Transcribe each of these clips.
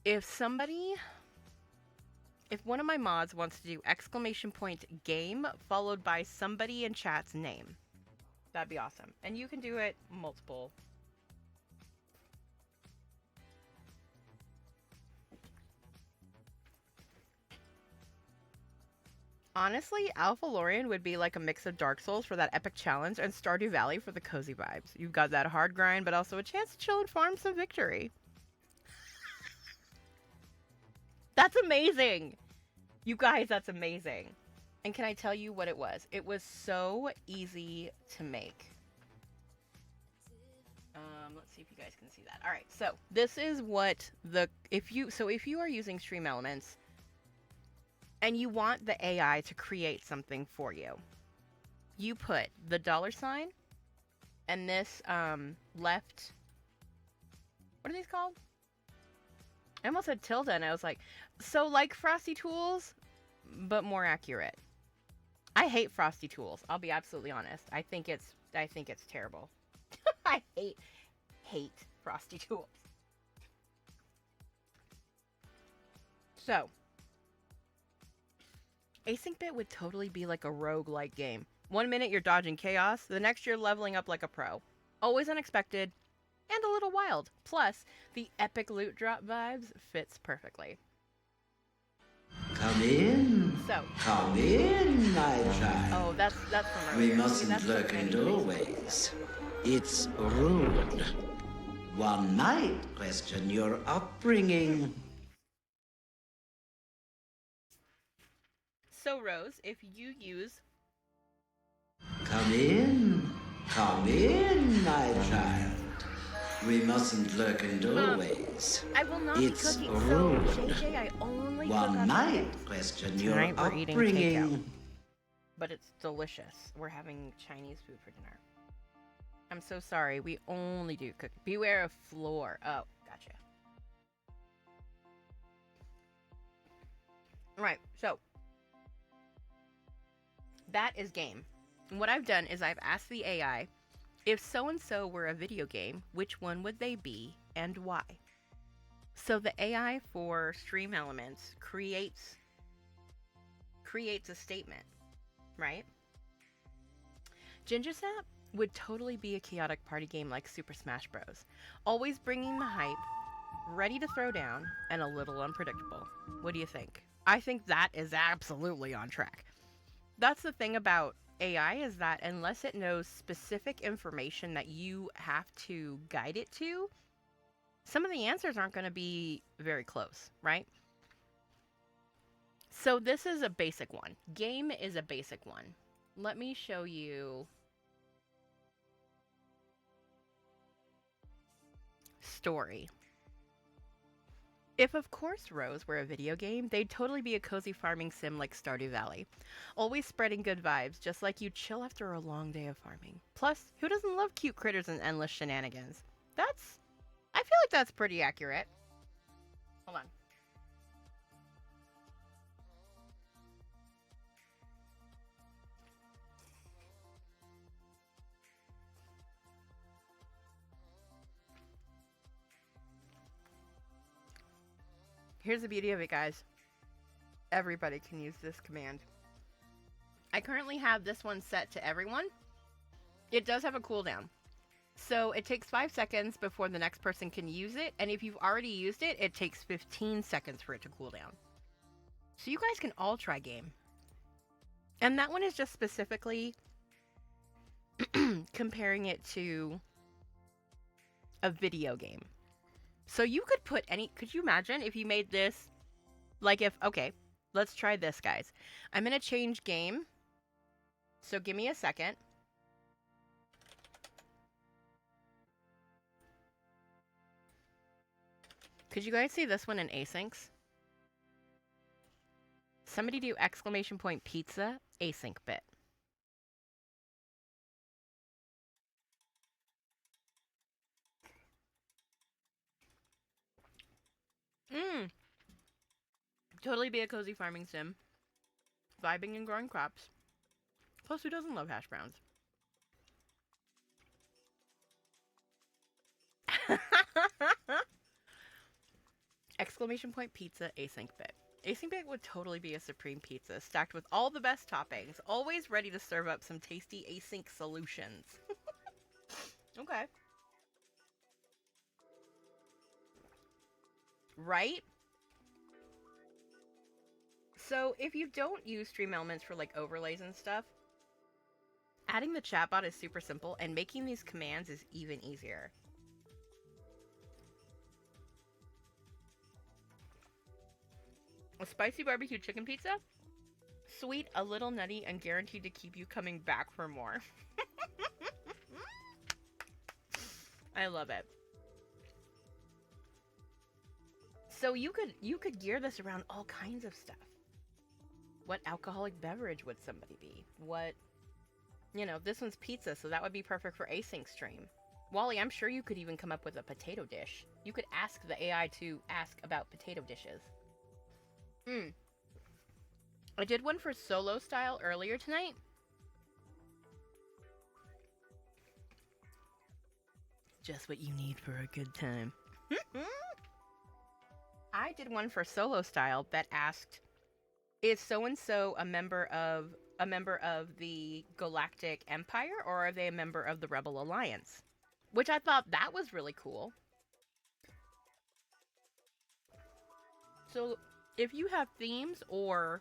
If somebody, if one of my mods wants to do exclamation point game followed by somebody in chat's name, that'd be awesome. And you can do it multiple. Honestly, Alpha Lorien would be like a mix of Dark Souls for that epic challenge and Stardew Valley for the cozy vibes. You've got that hard grind, but also a chance to chill and farm some victory. That's amazing! You guys, that's amazing. And can I tell you what it was? It was so easy to make. Let's see if you guys can see that. All right, so this is what if you are using Stream Elements and you want the AI to create something for you, you put the $sign and this left. What are these called? I almost said tilde, and I was like, so like Frosty Tools, but more accurate. I hate Frosty Tools. I'll be absolutely honest. I think it's terrible. I hate Frosty Tools. So, Async Bit would totally be like a rogue-like game. 1 minute you're dodging chaos, the next you're leveling up like a pro. Always unexpected, and a little wild. Plus, the epic loot drop vibes fits perfectly. Come in. So. Come in, my child. Oh, that's from We earlier. mustn't lurk in doorways. It's rude. One might question your upbringing. So, Rose, if you use... Come in, my child. We mustn't lurk in doorways. I will not It's be cooking. rude. So, JJ, I only cook One on might weekends. question your Tonight we're eating upbringing. takeout. But it's delicious. We're having Chinese food for dinner. I'm so sorry. We only do cook. Beware of floor. Oh, gotcha. Right, so that is game. And what I've done is I've asked the AI, if so-and-so were a video game, which one would they be and why? So the AI for Stream Elements creates a statement, right? Ginger Snap would totally be a chaotic party game like Super Smash Bros. Always bringing the hype, ready to throw down, and a little unpredictable. What do you think? I think that is absolutely on track. That's the thing about AI, is that unless it knows specific information that you have to guide it to, some of the answers aren't going to be very close, right? So this is a basic one. Game is a basic one. Let me show you story. If, of course, Rose were a video game, they'd totally be a cozy farming sim like Stardew Valley. Always spreading good vibes, just like you chill after a long day of farming. Plus, who doesn't love cute critters and endless shenanigans? I feel like that's pretty accurate. Hold on. Here's the beauty of it, guys. Everybody can use this command. I currently have this one set to everyone. It does have a cooldown. So it takes 5 seconds before the next person can use it. And if you've already used it, it takes 15 seconds for it to cool down. So you guys can all try game. And that one is just specifically comparing it to a video game. So you could put could you imagine if you made this, okay, let's try this, guys. I'm going to change game. So give me a second. Could you guys see this one in asyncs? Somebody do exclamation point pizza async bit. Totally be a cozy farming sim. Vibing and growing crops. Plus, who doesn't love hash browns? Exclamation point pizza async bit. Async bit would totally be a supreme pizza, stacked with all the best toppings, always ready to serve up some tasty async solutions. Okay. Right? So if you don't use Stream Elements for like overlays and stuff, adding the chatbot is super simple, and making these commands is even easier. A spicy barbecue chicken pizza? Sweet, a little nutty, and guaranteed to keep you coming back for more. I love it. So you could gear this around all kinds of stuff. What alcoholic beverage would somebody be? What, this one's pizza, so that would be perfect for async stream. Wally, I'm sure you could even come up with a potato dish. You could ask the AI to ask about potato dishes. I did one for solo style earlier tonight. Just what you need for a good time. I did one for solo style that asked, is so-and-so a member of the Galactic Empire, or are they a member of the Rebel Alliance? Which I thought that was really cool. So if you have themes, or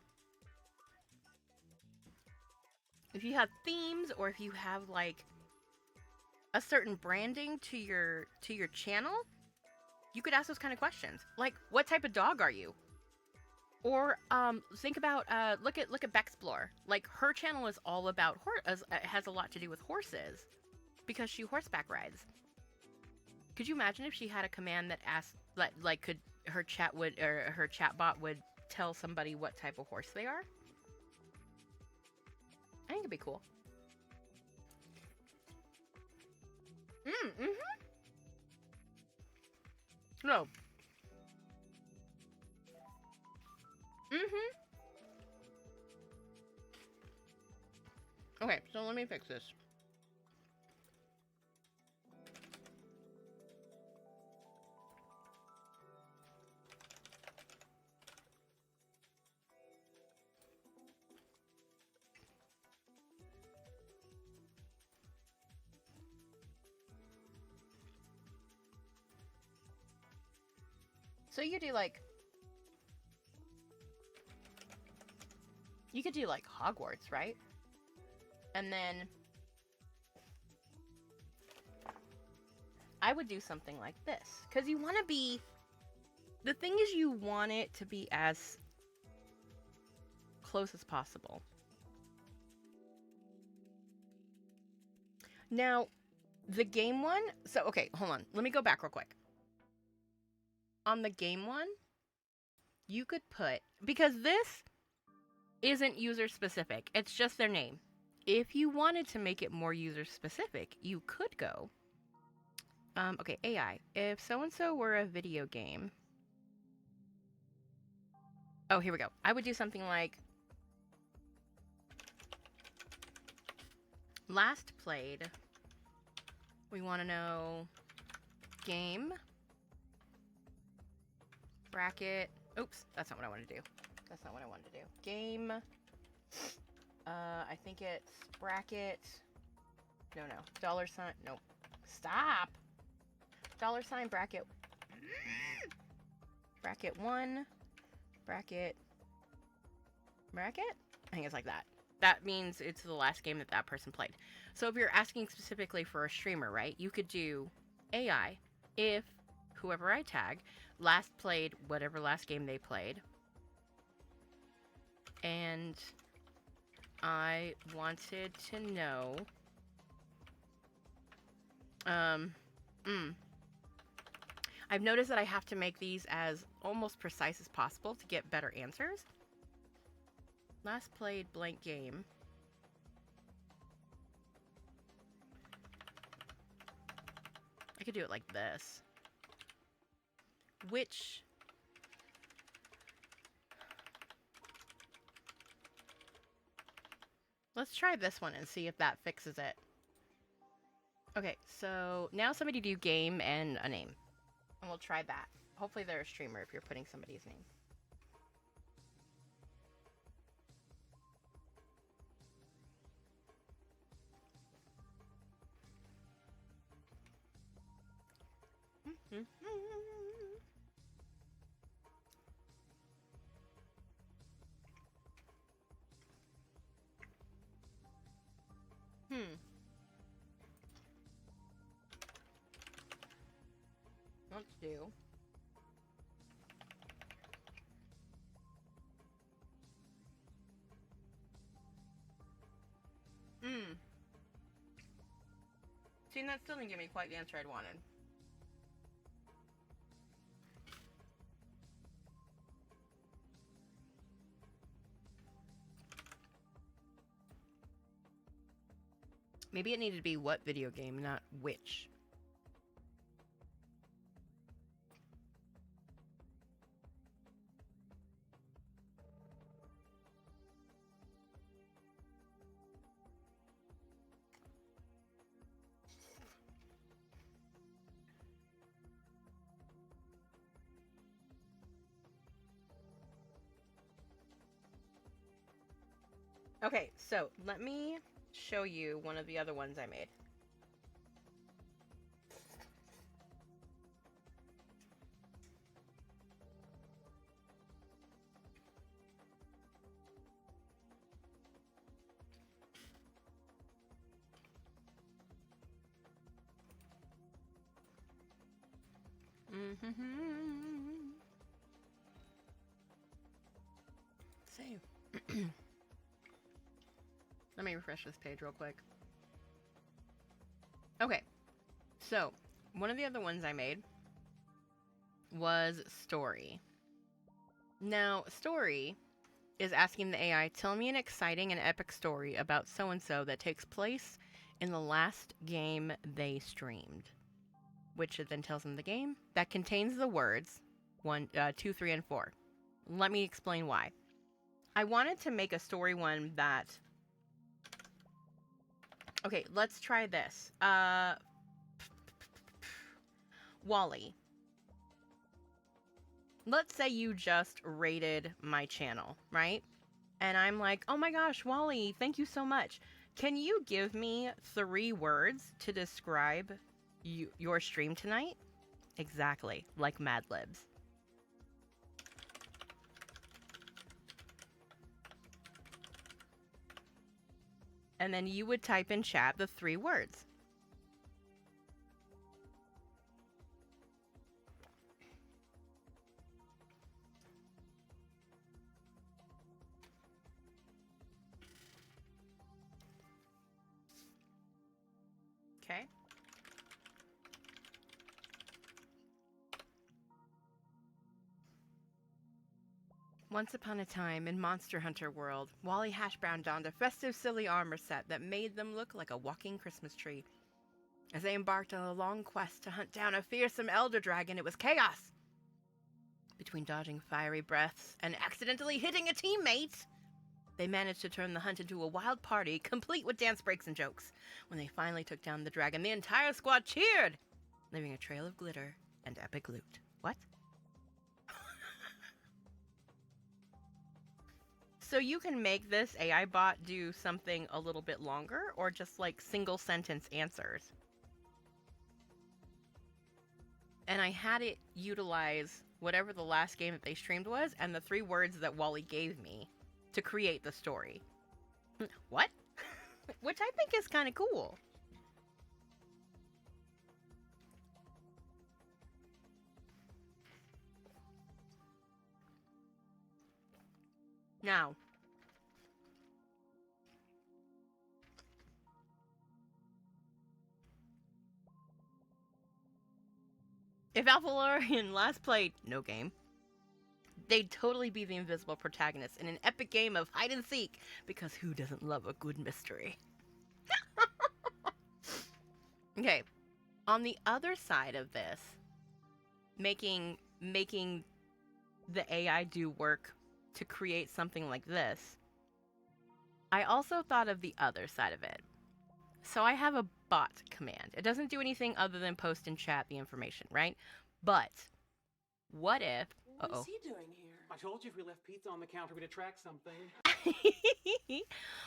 if you have like a certain branding to your channel, you could ask those kind of questions. Like, what type of dog are you? Or think about look at Bexplore. Like, her channel is all about has a lot to do with horses because she horseback rides. Could you imagine if she had a command that asked could her chatbot would tell somebody what type of horse they are? I think it'd be cool. No. Okay, so let me fix this. So you could do like Hogwarts, right? And then I would do something like this, because you want to be, the thing is, you want it to be as close as possible. Now, the game one, so okay, hold on, let me go back real quick. On the game one, you could put, because this isn't user specific, it's just their name. If you wanted to make it more user specific, you could go, okay, AI, if so-and-so were a video game. Oh, here we go. I would do something like, last played, we want to know game, bracket, oops, that's not what I wanted to do. That's not what I wanted to do. Game, I think it's bracket, no, dollar sign, nope, stop, dollar sign, bracket, bracket 1, bracket, I think it's like that. That means it's the last game that person played. So if you're asking specifically for a streamer, right, you could do AI, if whoever I tag last played whatever last game they played, and I wanted to know, I've noticed that I have to make these as almost precise as possible to get better answers. Last played blank game. I could do it like this. Which... Let's try this one and see if that fixes it. Okay, so now somebody do game and a name. And we'll try that. Hopefully they're a streamer if you're putting somebody's name. Let's do. See, that still didn't give me quite the answer I'd wanted. Maybe it needed to be what video game, not which. Okay, so let me show you one of the other ones I made. Save. Let me refresh this page real quick. Okay, so one of the other ones I made was story. Now, story is asking the AI, tell me an exciting and epic story about so-and-so that takes place in the last game they streamed. Which it then tells them the game that contains the words 1, 2, 3, and 4. Let me explain why. I wanted to make a story one that... Okay, let's try this. Wally. Let's say you just rated my channel, right? And I'm like, oh my gosh, Wally, thank you so much. Can you give me 3 words to describe your stream tonight? Exactly, like Mad Libs. And then you would type in chat the 3 words. Okay. Once upon a time, in Monster Hunter World, Wally Hashbrown donned a festive, silly armor set that made them look like a walking Christmas tree. As they embarked on a long quest to hunt down a fearsome elder dragon, it was chaos! Between dodging fiery breaths and accidentally hitting a teammate, they managed to turn the hunt into a wild party, complete with dance breaks and jokes. When they finally took down the dragon, the entire squad cheered, leaving a trail of glitter and epic loot. What? So you can make this AI bot do something a little bit longer, or just like single sentence answers. And I had it utilize whatever the last game that they streamed was and the 3 words that Wally gave me to create the story. What? Which I think is kind of cool. Now, if Alphalorian last played no game, they'd totally be the invisible protagonist in an epic game of hide and seek, because who doesn't love a good mystery? Okay, on the other side of this, making the AI do work to create something like this, I also thought of the other side of it. So I have a bot command. It doesn't do anything other than post in chat the information, right? But What if... What is he doing here? I told you if we left pizza on the counter, we'd attract something.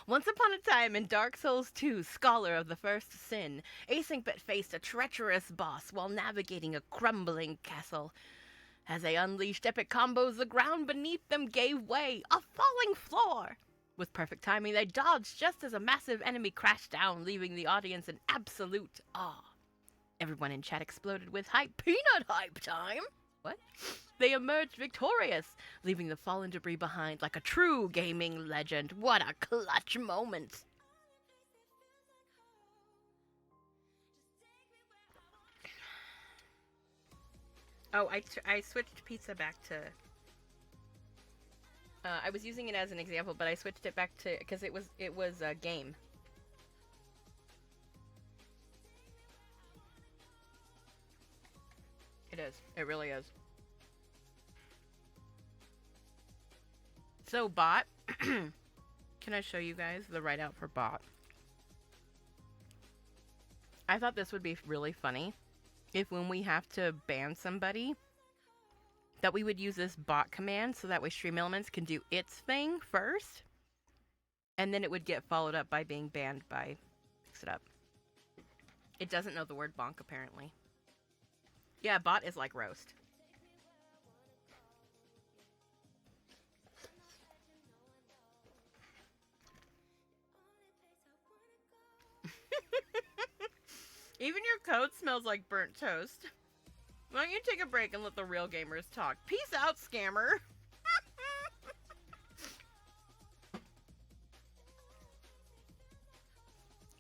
Once upon a time in Dark Souls 2, Scholar of the First Sin, Asyncbit faced a treacherous boss while navigating a crumbling castle. As they unleashed epic combos, the ground beneath them gave way, a falling floor. With perfect timing, they dodged just as a massive enemy crashed down, leaving the audience in absolute awe. Everyone in chat exploded with hype. Peanut hype time! What? They emerged victorious, leaving the fallen debris behind like a true gaming legend. What a clutch moment! Oh, I switched pizza back to... I was using it as an example, but I switched it back to... because it was a game. It is. It really is. So, bot. Can I show you guys the write out for bot? I thought this would be really funny if when we have to ban somebody, that we would use this bot command so that way Stream Elements can do its thing first, and then it would get followed up by being banned by Fix It Up. It doesn't know the word bonk, apparently. Yeah, bot is like roast. Even your code smells like burnt toast. Why don't you take a break and let the real gamers talk? Peace out, scammer!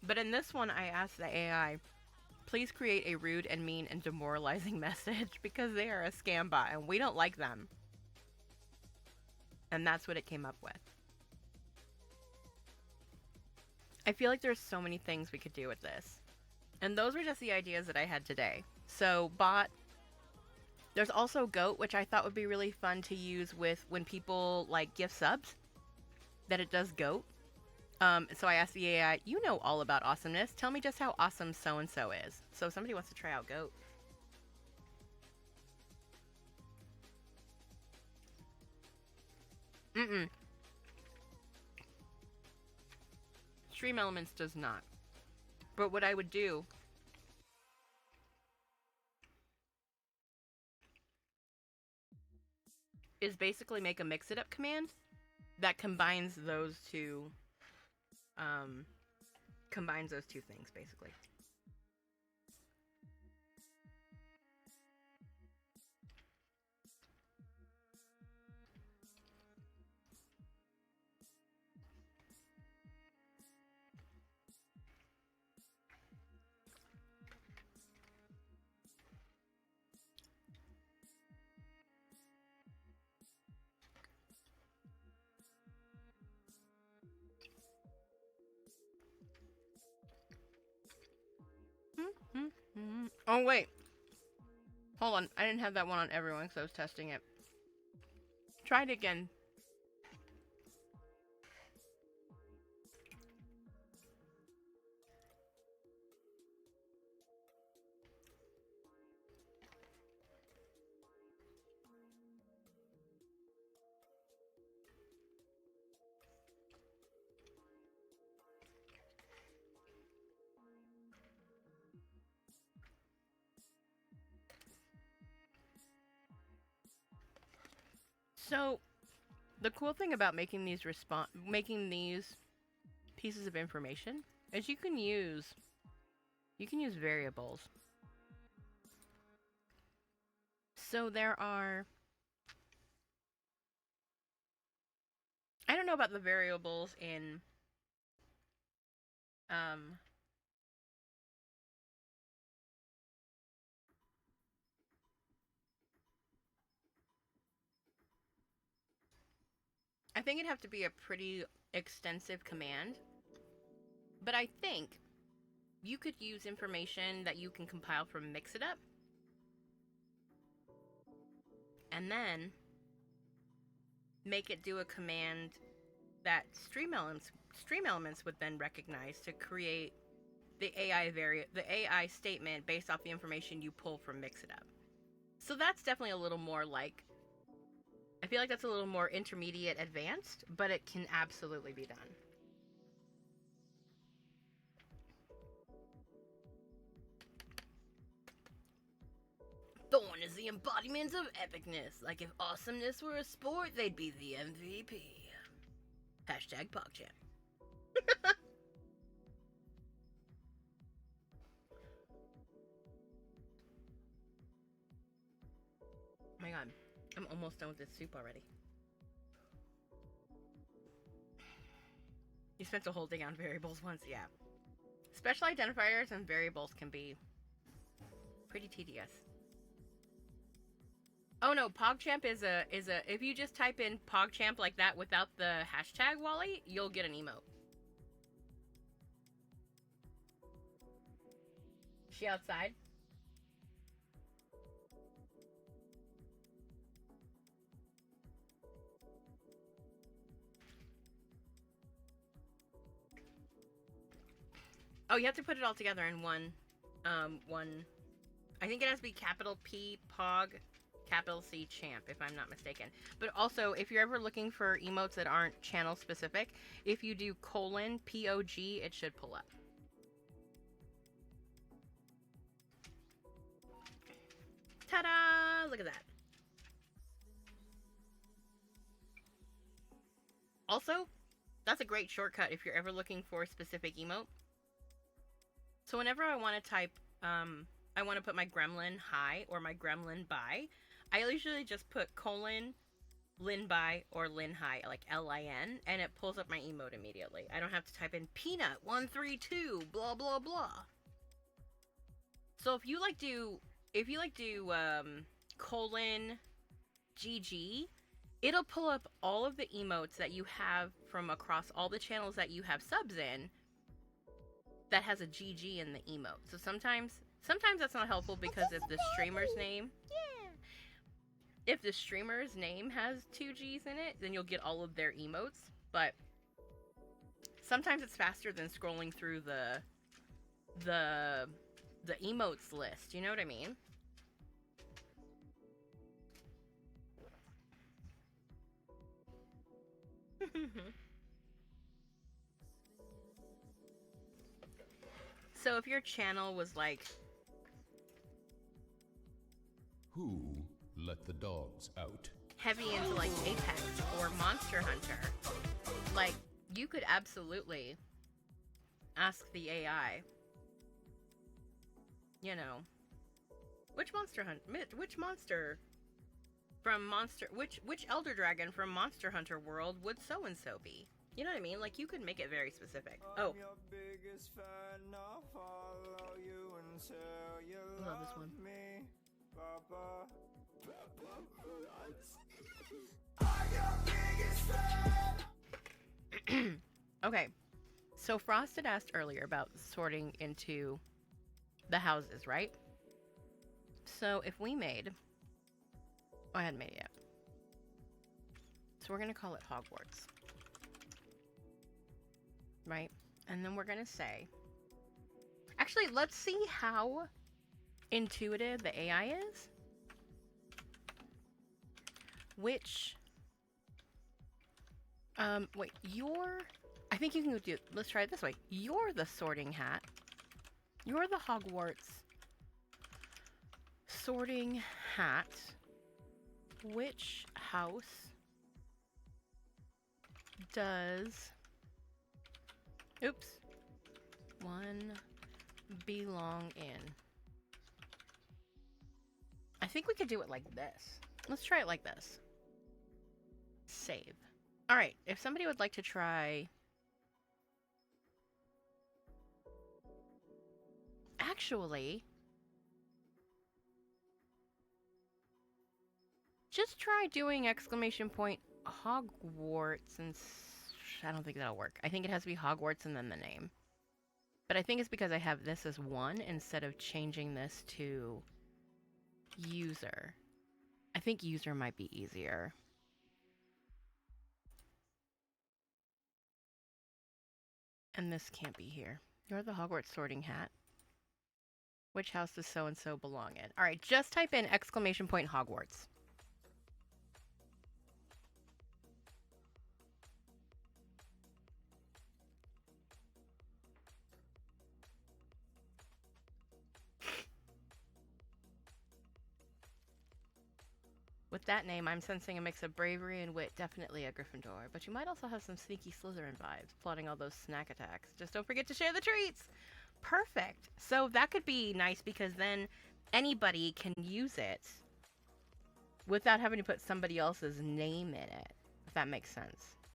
But in this one, I asked the AI, please create a rude and mean and demoralizing message because they are a scam bot and we don't like them. And that's what it came up with. I feel like there's so many things we could do with this. And those were just the ideas that I had today. So, bot. There's also goat, which I thought would be really fun to use with when people, like, gift subs. That it does goat. So I asked the AI, you know all about awesomeness. Tell me just how awesome so-and-so is. So if somebody wants to try out goat. Stream Elements does not. But what I would do is basically make a mix-it-up command that combines those two things, basically. Oh, wait. Hold on. I didn't have that one on everyone because I was testing it. Try it again. So, the cool thing about making these pieces of information is you can use variables. So there are, I don't know about the variables in I think it'd have to be a pretty extensive command. But I think you could use information that you can compile from Mix It Up. And then make it do a command that Stream Elements would then recognize to create the AI statement based off the information you pull from Mix It Up. So that's definitely a little more like, I feel like that's a little more intermediate advanced, but it can absolutely be done. Thorn is the embodiment of epicness. Like if awesomeness were a sport, they'd be the MVP. Hashtag PogChamp. Oh my god, I'm almost done with this soup already. You spent a whole day on variables once, yeah. Special identifiers and variables can be pretty tedious. Oh no, PogChamp is a if you just type in PogChamp like that without the hashtag Wally, you'll get an emote. She outside? Oh, you have to put it all together in one. I think it has to be capital P Pog, capital C Champ, if I'm not mistaken. But also, if you're ever looking for emotes that aren't channel specific, if you do colon POG, it should pull up. Ta-da! Look at that. Also, that's a great shortcut if you're ever looking for a specific emote. So whenever I want to type, I want to put my gremlin hi or my gremlin bye, I usually just put colon lin bye or lin hi, like LIN, and it pulls up my emote immediately. I don't have to type in peanut 132 blah blah blah. So if you like do colon GG, it'll pull up all of the emotes that you have from across all the channels that you have subs in that has a GG in the emote. So sometimes that's not helpful because if the streamer's name, if the streamer's name has 2 G's in it, then you'll get all of their emotes. But sometimes it's faster than scrolling through the emotes list. You know what I mean? So if your channel was like, who let the dogs out? Heavy into like Apex or Monster Hunter, like you could absolutely ask the AI, you know, which monster from which elder dragon from Monster Hunter World would so and so be? You know what I mean? Like you could make it very specific. Oh, Your biggest fan, I'll follow you until you I love this one. me, Papa. I'm your biggest fan. Okay, so Frost had asked earlier about sorting into the houses, right? So if we made, I hadn't made it yet. So we're gonna call it Hogwarts. Right? And then we're gonna say, actually, let's see how intuitive the AI is. Which, wait, I think you can do, let's try it this way. You're the sorting hat. You're the Hogwarts sorting hat. Which house does, oops, one belong in? I think we could do it like this. Let's try it like this. Save. All right, if somebody would like to try, actually, just try doing exclamation point Hogwarts, and I don't think that'll work. I think it has to be Hogwarts and then the name. But I think it's because I have this as 1 instead of changing this to user. I think user might be easier. And this can't be here. You're the Hogwarts sorting hat. Which house does so-and-so belong in? All right, just type in exclamation point Hogwarts. With that name, I'm sensing a mix of bravery and wit, definitely a Gryffindor. But you might also have some sneaky Slytherin vibes, plotting all those snack attacks. Just don't forget to share the treats! Perfect! So that could be nice because then anybody can use it without having to put somebody else's name in it, if that makes sense.